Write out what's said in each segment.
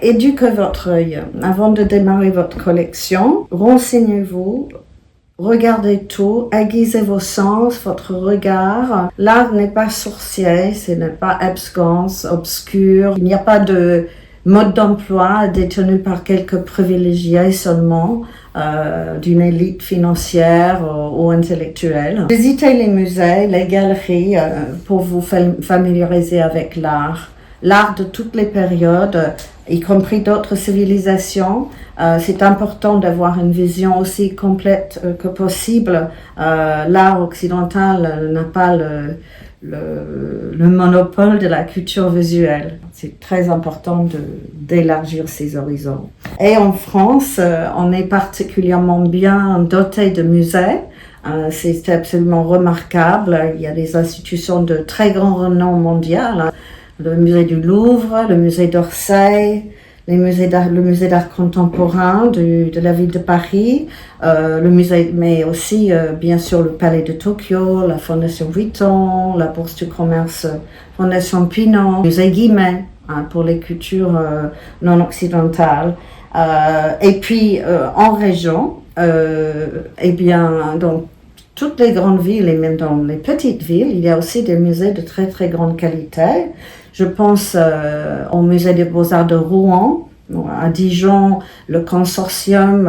Éduquez votre œil. Avant de démarrer votre collection, renseignez-vous, regardez tout, aiguisez vos sens, votre regard. L'art n'est pas sorcier, ce n'est pas abscons, obscur. Il n'y a pas de mode d'emploi détenu par quelques privilégiés seulement, d'une élite financière ou intellectuelle. Visitez les musées, les galeries pour vous familiariser avec l'art. L'art de toutes les périodes, y compris d'autres civilisations. C'est important d'avoir une vision aussi complète que possible. L'art occidental n'a pas le monopole de la culture visuelle. C'est très important d'élargir ses horizons. Et en France, on est particulièrement bien doté de musées. C'est absolument remarquable. Il y a des institutions de très grand renom mondial. Le musée du Louvre, le musée d'Orsay, le musée d'art contemporain de la ville de Paris, le musée, mais aussi bien sûr le palais de Tokyo, la Fondation Vuitton, la Bourse du commerce Fondation Pinault, le musée Guimet pour les cultures non occidentales. Et puis en région, eh bien donc toutes les grandes villes et même dans les petites villes, il y a aussi des musées de très très grande qualité. Je pense au musée des Beaux-Arts de Rouen, à Dijon, le Consortium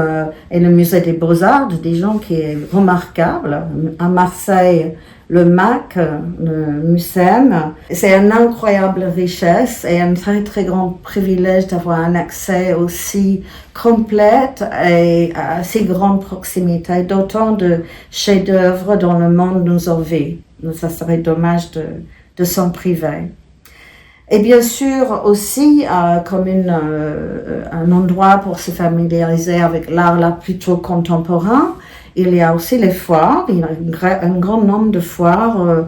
et le musée des Beaux-Arts de Dijon qui est remarquable. À Marseille, le MAC, le MUSEM. C'est une incroyable richesse et un très très grand privilège d'avoir un accès aussi complet et à si grande proximité d'autant de chefs-d'œuvre dont le monde nous envie. Ça serait dommage de s'en priver. Et bien sûr aussi comme un endroit pour se familiariser avec l'art là plutôt contemporain, il y a aussi les foires. Il y a un grand nombre de foires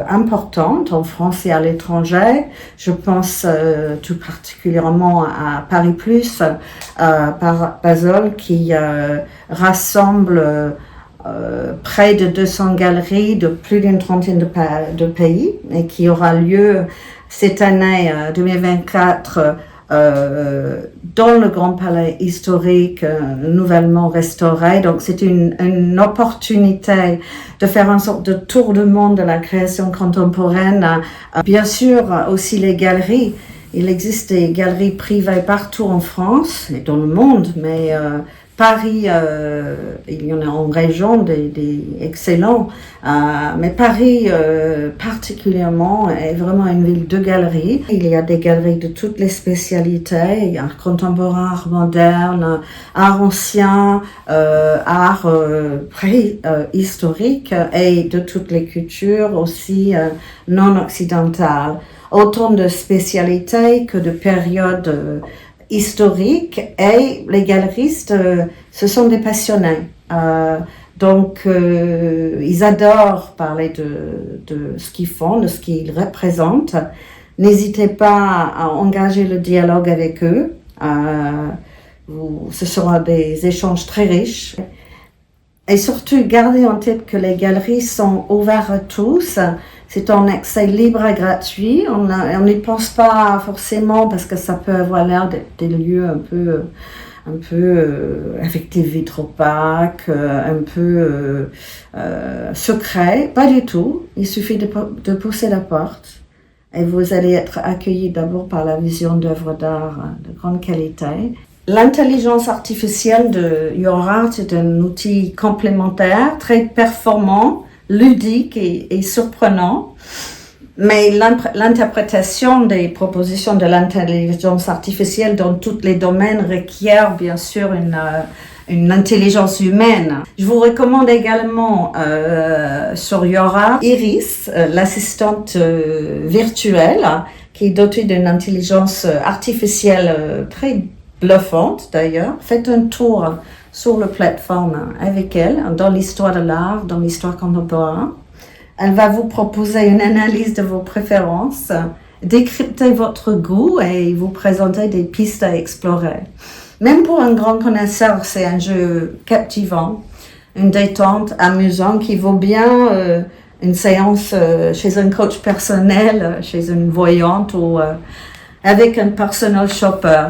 importantes en France et à l'étranger. Je pense tout particulièrement à Paris Plus, par Basel, qui rassemble près de 200 galeries de plus d'une trentaine de pays et qui aura lieu cette année 2024 dans le Grand Palais historique nouvellement restauré. Donc c'est une opportunité de faire une sorte de tour du monde de la création contemporaine. Bien sûr aussi les galeries. Il existe des galeries privées partout en France et dans le monde, mais Paris, il y en a en région des excellents, mais Paris particulièrement est vraiment une ville de galeries. Il y a des galeries de toutes les spécialités, art contemporain, art moderne, art ancien, art préhistorique et de toutes les cultures aussi non occidentales. Autant de spécialités que de périodes historiques et les galeristes, ce sont des passionnés. Donc, ils adorent parler de ce qu'ils font, de ce qu'ils représentent. N'hésitez pas à engager le dialogue avec eux. Ce sera des échanges très riches. Et surtout, gardez en tête que les galeries sont ouvertes à tous. C'est un accès libre et gratuit. On n'y pense pas forcément parce que ça peut avoir l'air d'être des lieux un peu avec des vitres opaques, un peu secrets. Pas du tout. Il suffit de pousser la porte et vous allez être accueillis d'abord par la vision d'œuvres d'art de grande qualité. L'intelligence artificielle de Your Art est un outil complémentaire, très performant, ludique et surprenant. Mais l'interprétation des propositions de l'intelligence artificielle dans tous les domaines requiert bien sûr une intelligence humaine. Je vous recommande également sur Your Art Iris, l'assistante virtuelle qui est dotée d'une intelligence artificielle très bluffante d'ailleurs. Faites un tour sur la plateforme avec elle, dans l'histoire de l'art, dans l'histoire contemporaine. Elle va vous proposer une analyse de vos préférences, décrypter votre goût et vous présenter des pistes à explorer. Même pour un grand connaisseur, c'est un jeu captivant, une détente amusante qui vaut bien une séance chez un coach personnel, chez une voyante ou avec un personal shopper.